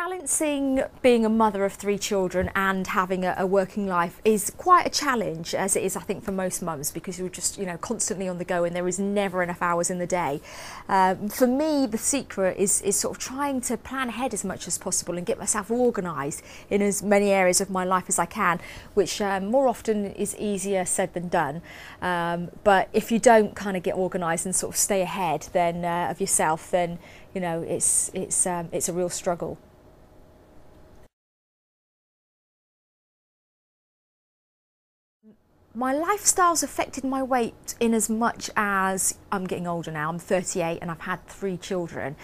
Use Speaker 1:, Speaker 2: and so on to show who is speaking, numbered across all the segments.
Speaker 1: Balancing being a mother of 3 children and having a working life is quite a challenge, as it is, I think, for most mums, because you're just, constantly on the go and there is never enough hours in the day. For me, the secret is sort of trying to plan ahead as much as possible and get myself organised in as many areas of my life as I can, which more often is easier said than done. But if you don't kind of get organised and sort of stay ahead then of yourself, then it's a real struggle. My lifestyle's affected my weight in as much as I'm getting older now. I'm 38 and I've had 3 children,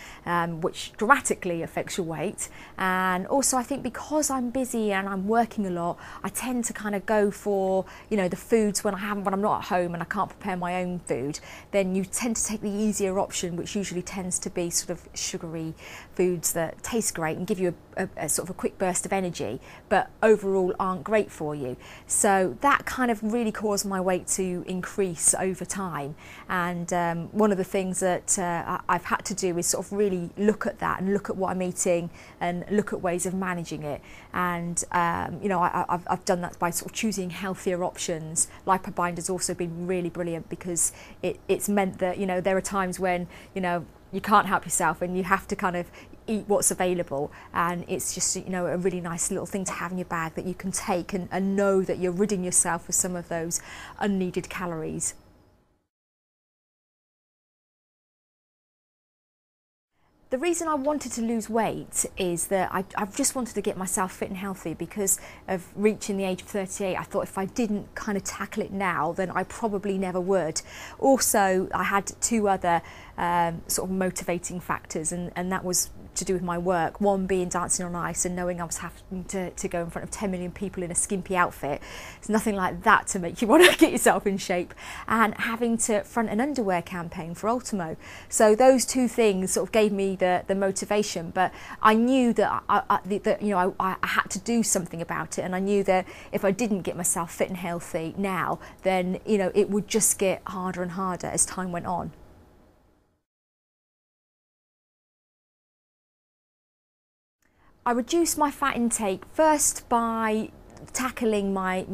Speaker 1: which dramatically affects your weight. And also I think because I'm busy and I'm working a lot, I tend to kind of go for, the foods when I'm not at home and I can't prepare my own food. Then you tend to take the easier option, which usually tends to be sort of sugary foods that taste great and give you a sort of a quick burst of energy, but overall aren't great for you. So that kind of really caused my weight to increase over time. And one of the things that I've had to do is sort of really look at that and look at what I'm eating and look at ways of managing it. And I've done that by sort of choosing healthier options. LIPObind has also been really brilliant because it's meant that there are times when you can't help yourself and you have to kind of eat what's available, and it's just a really nice little thing to have in your bag that you can take and know that you're ridding yourself of some of those unneeded calories. The reason I wanted to lose weight is that I've just wanted to get myself fit and healthy because of reaching the age of 38. I thought if I didn't kind of tackle it now, then I probably never would. Also, I had 2 other sort of motivating factors, and that was to do with my work. One being dancing on ice and knowing I was having to go in front of 10 million people in a skimpy outfit. There's nothing like that to make you want to get yourself in shape, and having to front an underwear campaign for Ultimo. So those 2 things sort of gave me the motivation, but I knew that I had to do something about it, and I knew that if I didn't get myself fit and healthy now, then it would just get harder and harder as time went on. I reduced my fat intake first by tackling my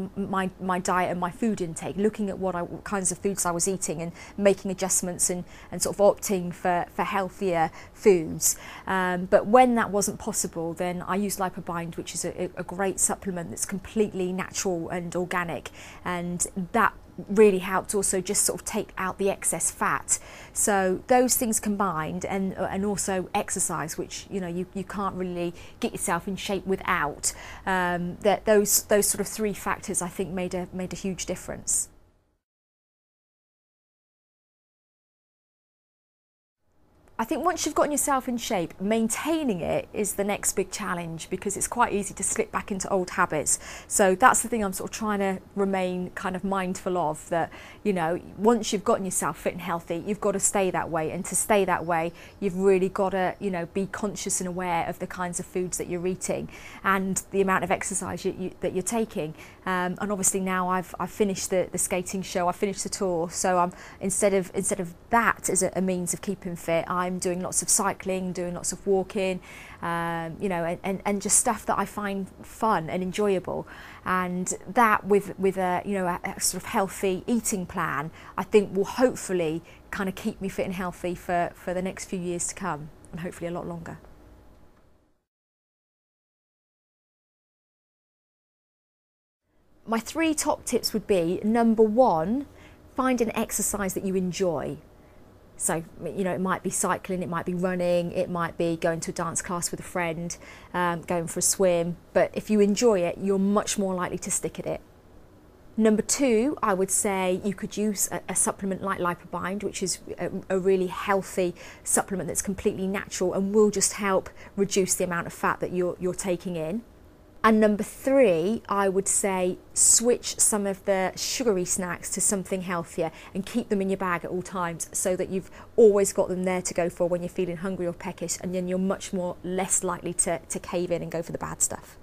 Speaker 1: diet and my food intake, looking at what kinds of foods I was eating and making adjustments and sort of opting for healthier foods. But when that wasn't possible, then I used LIPObind, which is a great supplement that's completely natural and organic, and that really helped also just sort of take out the excess fat. So those things combined, and also exercise, which you can't really get yourself in shape without, that those sort of 3 factors I think made a huge difference. I think once you've gotten yourself in shape, maintaining it is the next big challenge, because it's quite easy to slip back into old habits. So that's the thing I'm sort of trying to remain kind of mindful of, that once you've gotten yourself fit and healthy, you've got to stay that way, and to stay that way you've really got to be conscious and aware of the kinds of foods that you're eating and the amount of exercise that you're taking. And obviously now I've finished the skating show, I've finished the tour, so I'm instead of that as a means of keeping fit, I'm doing lots of cycling, doing lots of walking, and just stuff that I find fun and enjoyable. And that with a sort of healthy eating plan, I think will hopefully kind of keep me fit and healthy for the next few years to come, and hopefully a lot longer. My 3 top tips would be: number 1, find an exercise that you enjoy. So, it might be cycling, it might be running, it might be going to a dance class with a friend, going for a swim. But if you enjoy it, you're much more likely to stick at it. Number 2, I would say you could use a supplement like LIPObind, which is a really healthy supplement that's completely natural and will just help reduce the amount of fat that you're taking in. And number 3, I would say switch some of the sugary snacks to something healthier and keep them in your bag at all times, so that you've always got them there to go for when you're feeling hungry or peckish, and then you're much less likely to cave in and go for the bad stuff.